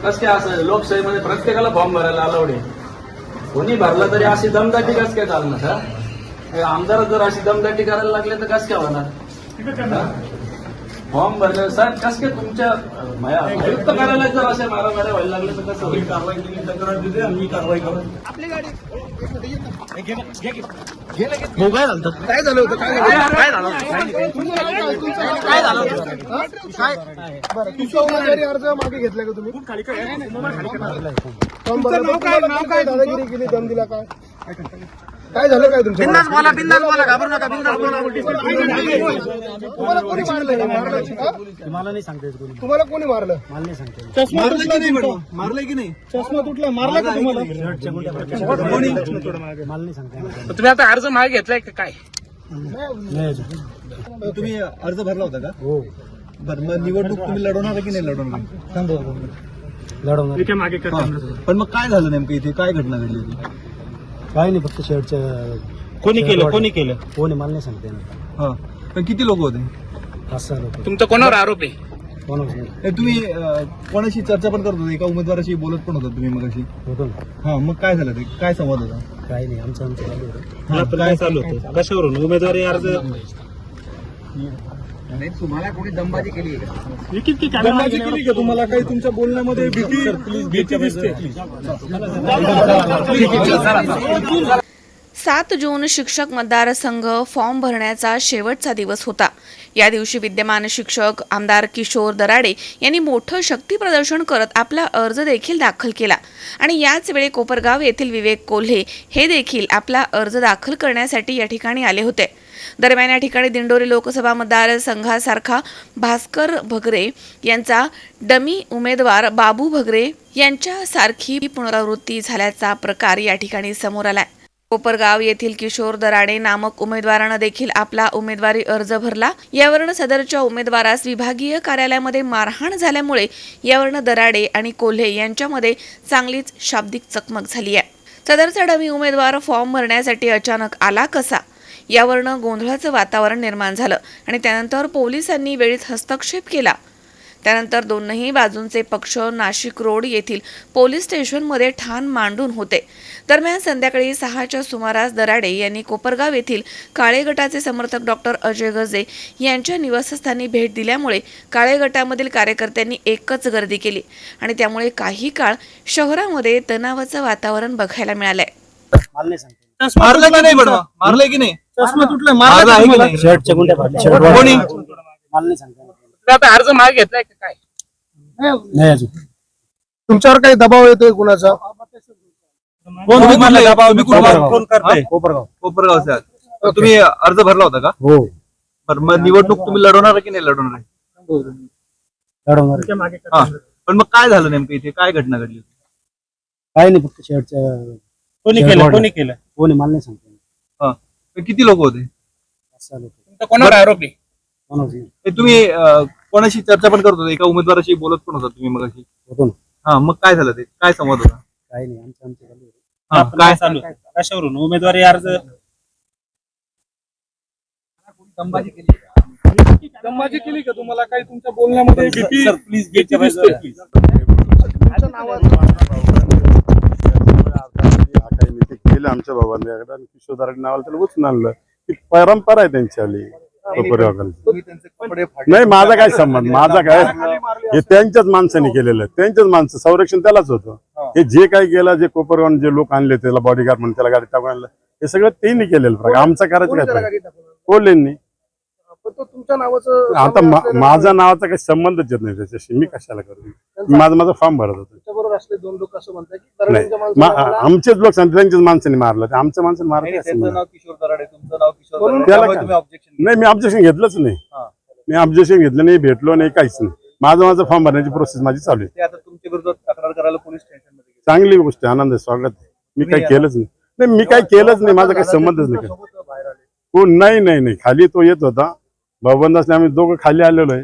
कस काय असं लोकशाहीमध्ये प्रत्येकाला फॉर्म भरायला अलाउड आहे. कोणी भरला तरी अशी दमदाटी कस काय चालणार? आमदार जर अशी दमदाटी करायला लागले तर कस काय होणार? फॉर्म भरले साहेब कस काय तुमच्या आयुक्त कार्यालयात जर असे मारामाऱ्या व्हायला लागले तर कसं होईल? कारवाई केली तक्रार दिली आणि मी कारवाई करू. आपली गाडी काय झालं होतं? काय झालं होतं? काय झालं बरं, तुमचा उमेदवारी अर्ज मागे घेतला का तुम्ही? काय दादागिरी केली, दम दिला काय? काय झालं काय तुमचं? बिंदास बोला घाबरू नका, बिंदास बोला. तुम्हाला कोणी मारलं? मला नाही सांगता येत कोणी. तुम्हाला कोणी मारलं? मला नाही सांगता येत. चष्मा तुटला नाही? मारलंय की नाही? चष्मा तुटला, मारला का तुम्हाला? मला नाही सांगता येत. तुम्ही आता अर्ज मागे घेतलाय का काय? नाही अजून. तुम्ही अर्ज भरला होता का? हो. बरं, मग निवडणूक तुम्ही लढवणार की नाही लढवणार? लढवणार. पण मग काय झालं नेमकं इथे? काय घटना घडली होती? काय नाही, फक्त शेवटचं कोणी केलं? कोणी मला नाही सांगता येणार. हा, पण किती लोक होते? 5-6 लोक. तुमचा कोणावर आरोप आहे? कोणाच नाही हे तुम्ही कोणाशी चर्चा पण करत होते? एका उमेदवाराशी बोलत पण होता तुम्ही मगाशी? होतो ना. हा, मग काय झालं ते? काय संवाद होता? काही नाही, आमचं चालू होतं. काय चालू होतं? कशावरून उमेदवारी अर्ज? तुम्हाला कोणी दमबाजी केली आहे का? दमबाजी केली का तुम्हाला? काही तुमच्या बोलण्यामध्ये भीती दिसते? 7 जून शिक्षक मतदारसंघ फॉर्म भरण्याचा शेवटचा दिवस होता. या दिवशी विद्यमान शिक्षक आमदार किशोर दराडे यांनी मोठं शक्ती प्रदर्शन करत आपला अर्ज देखील दाखल केला आणि याच वेळी कोपरगाव येथील विवेक कोल्हे हे देखील आपला अर्ज दाखल करण्यासाठी या ठिकाणी आले होते. दरम्यान या ठिकाणी दिंडोरी लोकसभा मतदारसंघासारखा भास्कर भगरे यांचा डमी उमेदवार बाबू भगरे यांच्यासारखी पुनरावृत्ती झाल्याचा प्रकार या ठिकाणी समोर आलाय. कोपरगाव येथील किशोर दराडे नामक उमेदवारानं देखील आपला उमेदवारी अर्ज भरला. यावरून सदरच्या उमेदवारास विभागीय कार्यालयामध्ये मारहाण झाल्यामुळे यावरून दराडे आणि कोल्हे यांच्यामध्ये चांगलीच शाब्दिक चकमक झाली आहे. सदरचा डमी उमेदवार फॉर्म भरण्यासाठी अचानक आला कसा, यावरून गोंधळाचं वातावरण निर्माण झालं आणि त्यानंतर पोलिसांनी वेळीच हस्तक्षेप केला. त्यानंतर दोनही बाजूंचे पक्ष नाशिक रोड येथील पोलीस स्टेशनमध्ये ठाण मांडून होते. दरम्यान संध्याकाळी 6च्या सुमारास दराडे यांनी कोपरगाव येथील काळे गटाचे समर्थक डॉक्टर अजय गजे यांच्या निवासस्थानी भेट दिल्यामुळे काळे गटामधील कार्यकर्त्यांनी एकच गर्दी केली आणि त्यामुळे काही काळ शहरामध्ये तणावाचं वातावरण बघायला मिळालंय. मला नाही सांगता येत. मारलं की नाही? मारलंय की नाही? चष्मा तुटला, मारला आहे की नाही? शेवटच्या गुंड्या फाडल्या. कोणी? मला नाही सांगता येत. आता अर्ज मागे घेतलाय का काय? नाही अजून. तुमच्यावर काही दबाव येतोय कुणाचा? कोपरगावचे आहात. तुम्ही अर्ज भरला होता का? हो. बरं, मग निवडणूक तुम्ही लढवणार की नाही लढवणार आहे? लढवणार. हा, पण मग काय झालं नेमकं इथे? काय घटना घडली? काही नाही, फक्त शेवटचं कोणी केलं? कोणी मला नाही सांगता येत. हा, पण किती लोक होते? 5-6 लोक. तुमचा कोणावर आरोप आहे? कोणाच नाही. हे तुम्ही कोणाशी चर्चा पण करत होता? एका उमेदवाराशी बोलत पण होता तुम्ही मगाशी? होतो ना. हा, मग काय झालं ते? काय संवाद होता? काही नाही, आमचं चालू होतं. हा, काय चालू आहे? कशावरून उमेदवारी अर्ज? दमबाजी केली का तुम्हाला? काही तुमच्या बोलण्यामध्ये भीती दिसते? केलं आमच्या बाबांनी आणि किशोर दराडे नावाला त्याला उचलून आणलं. ती परंपरा आहे त्यांची आली. नाही, माझा काय संबंध? माझा काय, हे त्यांच्याच माणसाने केलेलं, त्यांच्याच माणसं, संरक्षण त्यालाच होतं. हे जे काही केलं, जे कोपरगावून जे लोक आणले त्याला बॉडीगार्ड म्हणून त्याला गाडी टाकून आणलं, हे सगळं त्यांनी केलेलं प्रकार. आमचा करायचं काय? कोल्हेंनी. तुमच्या नावाचं आता माझ्या नावाचा काही संबंधच येत नाही त्याच्याशी. मी कशाला करू? माझा फॉर्म भरत होतो. बरोबर असले 2 लोक असं म्हणतात की आमचेच लोक सांगतात त्यांच्याच माणसाने मारलं. आमच्या माणसाने मारलं. त्यांचं नाव किशोर दराडे, तुमचं नाव किशोर म्हणून त्याला त्यामुळे काय? तुम्ही ऑब्जेक्शन नाही, मी ऑब्जेक्शन घेतलंच नाही. हा. मी ऑब्जेक्शन घेतलं नाही, भेटलो नाही, काहीच नाही. माझा फॉर्म भरण्याची प्रोसेस माझी चालू आहे. ते आता तुमच्या विरोधात तक्रार करायला पोलीस स्टेशन मध्ये गेले. चांगली गोष्ट आहे, आनंद आहे, स्वागत आहे. मी काही तुम्ही केलंच नाही. नाही, मी काही केलंच नाही, माझा काही संबंधच नाही. सोबत बाहेर आले. हो, नाही नाही नाही, खाली तो येत होता भाऊबंदासने, आम्ही दोघं खाली आलेलो आहे.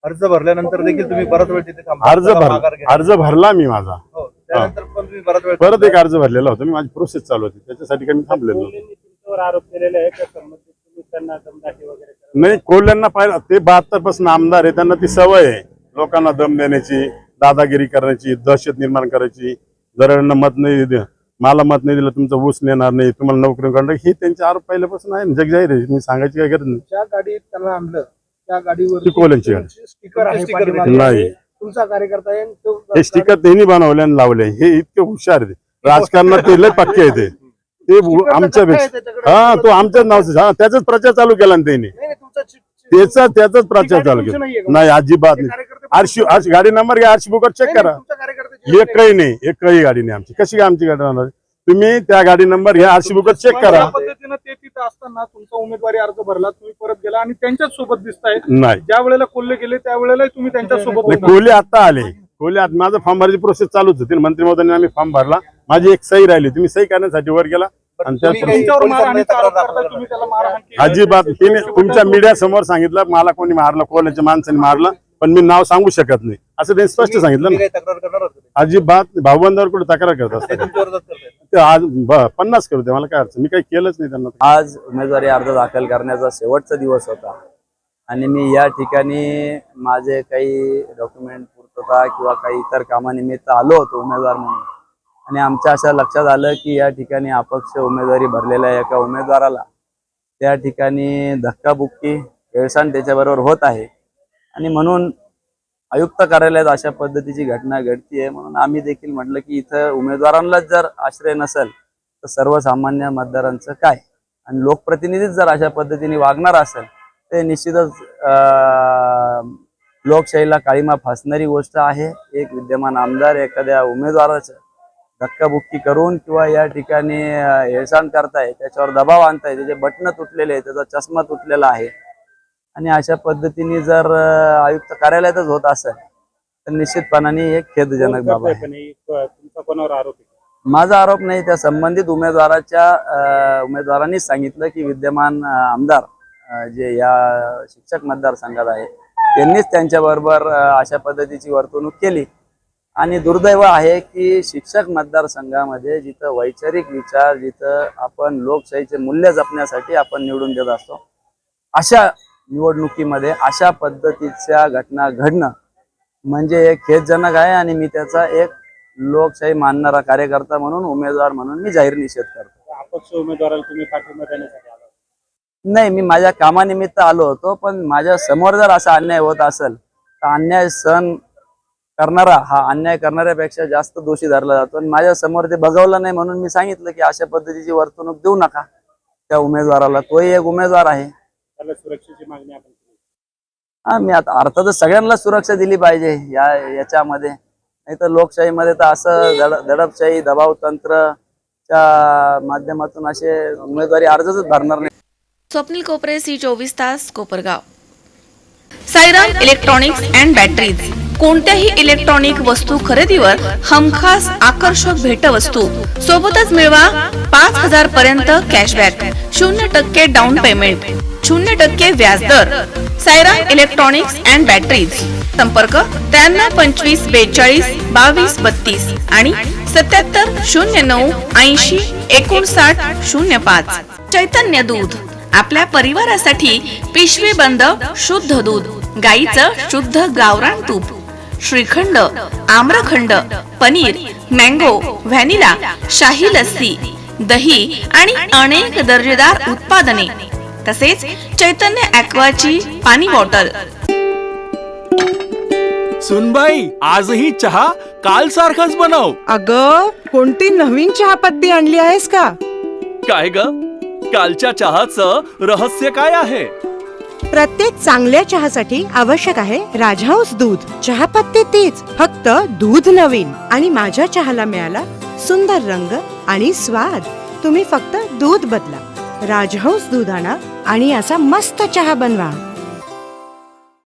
अर्ज भरल्यानंतर देखील तुम्ही बराच वेळ तिथे थांबला. अर्ज माघार भरला, घ्या. अर्ज भरला मी माझा. हो, त्यानंतर पण तुम्ही बराच वेळ परत एक अर्ज भरलेला होता, मी माझी प्रोसेस चालू होती, त्याच्यासाठी काही मी थांबलेलो नव्हतो. तुमच्यावर आरोप केलेले आहे का संबंधित तुम्ही त्यांना दमदाटी वगैरे करत नाही, कोल्ह्यांना पाहिलं, ते 72 पासून आमदार आहे, त्यांना ती सवय आहे लोकांना दम देण्याची, दादागिरी करण्याची, दहशत निर्माण करायची. जरांना मत नाही मला मत नाही दिलं तुमचं ऊस नेणार नाही, तुम्हाला नोकरी करणार, हे त्यांचे आरोप पहिल्यापासून आहे, जग जाहीर आहे, मी सांगायची काय गरज नाही. ज्या गाडीत त्यांना आणलं त्या गाडीवर ती कोल्ह्यांची गाडी. स्टिकर आहे स्टिकर पाठीमागे. नाही. तुमचा कार्यकर्ता आहे आणि तो हे स्टिकर त्यांनी बनवले आणि लावले, हे इतके हुशार आहे, राजकारणात ते लय पक्के आहे. ते आमच्यापेक्षा हा, तो आमच्याच नावाचं, हा, त्याचाच प्रचार चालू केला ना त्यांनी, नाही, नाही, तुमचा त्याचाच प्रचार चालू तुमचं केला. नाहीये का? नाही, अजिबात ते नाही. कार्यकर्ते आरशी गाडी नंबर घ्या, आरशी बुक चेक नाही, करा. नाही, तुमच्या कार्यकर्त्याची एकही नाही, एकही गाडी नाही आमची. कशी काय आमची गाडी राहणार? तुम्ही त्या गाडी नंबर घ्या, आरशी बुक चेक करा. या पद्धतीनं ते तिथं असताना तुमचा उमेदवारी अर्ज भरला, तुम्ही परत गेला आणि त्यांच्याच सोबत दिसताय. नाही, ज्या वेळेला कोल्हे गेले त्यावेळेला तुम्ही त्यांच्या सोबत होता. कोहली आता आले, कोहली आता माझं फॉर्म भरायची प्रोसेस चालूच होती. मंत्री महोदयांनी आम्ही फॉर्म भरला, माझी एक सही राहिली, तुम्ही सही करण्यासाठी वर गेला आणि त्या तुम्ही काही तुमच्यावर मारहाणीचा तक्रार आरोप दाखल करताय, तुम्ही त्याला मारहाण केली. अजिबात तिने तुमच्या मीडिया समोर सांगितलं मला कोणी मारलं, कोल्याच्या माणसाने मारलं, पण मी नाव सांगू शकत नाही असं त्यांनी स्पष्ट सांगितलं तुम्ही ना. काही तक्रार करणार होते? अजिबात भाऊबंदावर कुठे तक्रार करत ते असतात तुमच्या विरोधात करतायत. ते आज 50 करू दे, मला काय अडचण, मी काही केलंच नाही त्यांना. आज उमेदवारी अर्ज दाखल करण्याचा शेवटचा दिवस होता आणि मी या ठिकाणी माझे काही डॉक्युमेंट पूर्तता किंवा काही इतर कामानिमित्त आलो होतो उमेदवार म्हणून. आणि आमच्या अशा लक्षात आलं की या ठिकाणी अपक्ष उमेदवारी भरलेल्या एका उमेदवाराला त्या ठिकाणी धक्काबुक्की, हेळसांड त्याच्याबरोबर होत आहे आणि म्हणून आयुक्त कार्यालयात अशा पद्धतीची घटना घडतीये. म्हणून आम्ही देखील म्हटलं की इथं उमेदवारांनाच जर आश्रय नसेल तर सर्वसामान्य मतदारांचं काय, आणि लोकप्रतिनिधीच जर अशा पद्धतीने वागणार असेल ते निश्चितच लोकशाहीला काळीमा फासणारी गोष्ट आहे. एक विद्यमान आमदार एखाद्या उमेदवाराचं धक्काबुक्की करून किंवा या ठिकाणी हेळसांड करताय, त्याच्यावर दबाव आणताय, त्याचे बटणं तुटलेले आहे, त्याचा चष्मा तुटलेला आहे आणि अशा पद्धतीने जर आयुक्त कार्यालयातच होत असेल तर निश्चितपणाने एक खेदजनक बाब आहे. तुमचा कोणावर आरोप आहे? माझा आरोप नाही, त्या संबंधित उमेदवारांनीच सांगितलं की विद्यमान आमदार जे या शिक्षक मतदारसंघात आहे त्यांनीच त्यांच्याबरोबर अशा पद्धतीची वर्तणूक केली. आणि दुर्दैव आहे की शिक्षक मतदारसंघामध्ये जिथं वैचारिक विचार, जिथं आपण लोकशाहीचे मूल्य जपण्यासाठी आपण निवडून देत असतो, अशा निवडणुकीमध्ये अशा पद्धतीच्या घटना घडणं म्हणजे एक खेदजनक आहे. आणि मी त्याचा एक लोकशाही मानणारा कार्यकर्ता म्हणून, उमेदवार म्हणून मी जाहीर निषेध करतो. अपक्ष उमेदवाराला तुम्ही पाठिंबा देण्यासाठी आला? नाही, मी माझ्या कामानिमित्त आलो होतो, पण माझ्या समोर जर असा अन्याय होत असेल तर अन्याय सहन करणारा हा अन्याय करणाऱ्यापेक्षा जास्त दोषी धरला जातो. आणि माझ्या समोर ते बघवलं नाही म्हणून मी सांगितलं की अशा पद्धतीची वर्तणूक देऊ नका त्या उमेदवाराला. तोही एक उमेदवार आहे. त्याला सुरक्षेची मागणी आपण केली. हा, मी आता अर्थातच सगळ्यांना सुरक्षा दिली पाहिजे याच्यामध्ये, नाही तर लोकशाहीमध्ये तर असं दडपशाही, दबाव तंत्रच्या माध्यमातून असे उमेदवारी अर्जच भरणार नाही. स्वप्नील कोपरे, C24 तास, Kopargaon. Sairam electronics and batteries. कोणत्याही इलेक्ट्रॉनिक वस्तू खरेदीवर हमखास आकर्षक भेटवस्तू सोबतच मिळवा 5000 पर्यंत कॅशबॅक, 0% डाऊन पेमेंट, 0% व्याजदर. Sairam electronics and batteries. संपर्क 93 25 42 22 32 आणि 77 09 80 59 05. चैतन्य दूध. आपल्या परिवारासाठी पिशवी बंद शुद्ध दूध, गाईचं शुद्ध गावरान तूप, श्रीखंड, आम्रखंड, पनीर, मँगो, व्हॅनिला, शाही लस्सी, दही आणि अनेक दर्जेदार उत्पादने, तसेच चैतन्य ॲक्वाची पाणी बॉटल. सुनबाई, आजही चहा काल सारखाच बनव. अगं, कोणती नवीन चहापत्ती आणली आहेस का? काय ग, कालच्या चहाचं रहस्य काय आहे? प्रत्येक चांगल्या चहासाठी आवश्यक आहे राजहंस दूध. चहापत्ती तीच, फक्त दूध नवीन. आणि माझ्या चहाला मिळाला सुंदर रंग आणि स्वाद. तुम्ही फक्त दूध बदला. राजहंस दूध आणा आणि असा मस्त चहा बनवा.